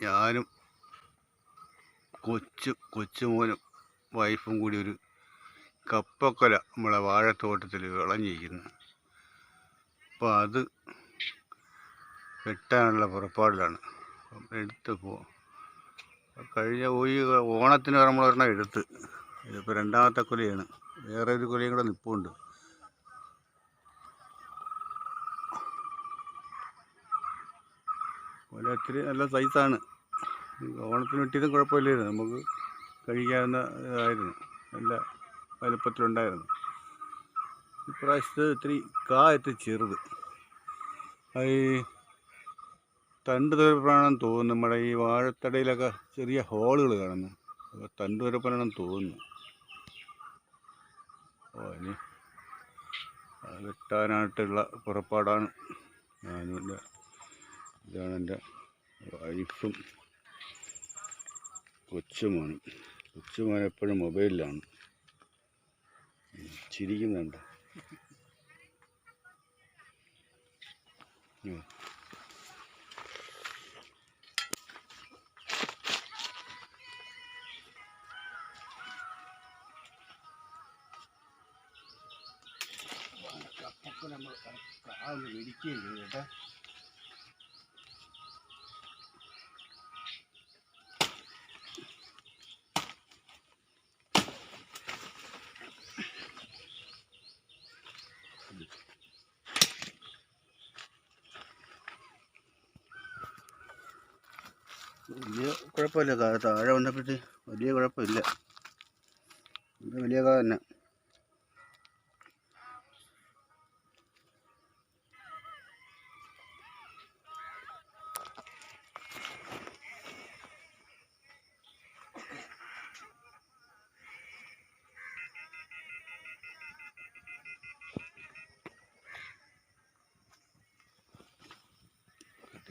ഞാനും കൊച്ചുമോനും വൈഫും കൂടി ഒരു കപ്പക്കൊല നമ്മളെ വാഴത്തോട്ടത്തിൽ വിളഞ്ഞിരിക്കുന്നു. അപ്പോൾ അത് വെട്ടാനുള്ള പുറപ്പാടിലാണ്. എടുത്ത് കഴിഞ്ഞ ഓണത്തിന് നമ്മളൊരെണ്ണം എടുത്ത്, ഇതിപ്പോൾ രണ്ടാമത്തെ കൊലയാണ്. വേറെ ഒരു കൊലയും കൂടെ നിൽപ്പുണ്ട്. കൊല ഇത്തിരി നല്ല സൈസാണ്. ഓണത്തിന് വെട്ടിയതും കുഴപ്പമില്ലായിരുന്നു, നമുക്ക് കഴിക്കാവുന്ന ഇതായിരുന്നു, നല്ല വലുപ്പത്തിലുണ്ടായിരുന്നു. ഇപ്രാവശ്യത്തെ ഇത്തിരി ഇത്തിരി ചെറുത്. അത് ഈ തണ്ട് തുരപ്പനാണെന്ന് തോന്നുന്നു. നമ്മുടെ ഈ വാഴത്തടയിലൊക്കെ ചെറിയ ഹോളുകൾ കാണുന്നു, അപ്പോൾ തണ്ട് തുരപ്പനാണെന്ന് തോന്നുന്നു. ഇനി വെട്ടാനായിട്ടുള്ള പുറപ്പാടാണ്. ഇതാണ് എൻ്റെ വൈഫും കൊച്ചുമോനും. കൊച്ചുമോൻ എപ്പോഴും മൊബൈലിലാണ്, ചിരിക്കുന്നുണ്ട്. നമ്മൾ മേടിക്കുകയും ചെയ്തു കേട്ടോ. വലിയ കുഴപ്പമില്ല, താഴെ വന്നപ്പോഴത്തെ വലിയ കുഴപ്പമില്ല, വലിയ കാ തന്നെ.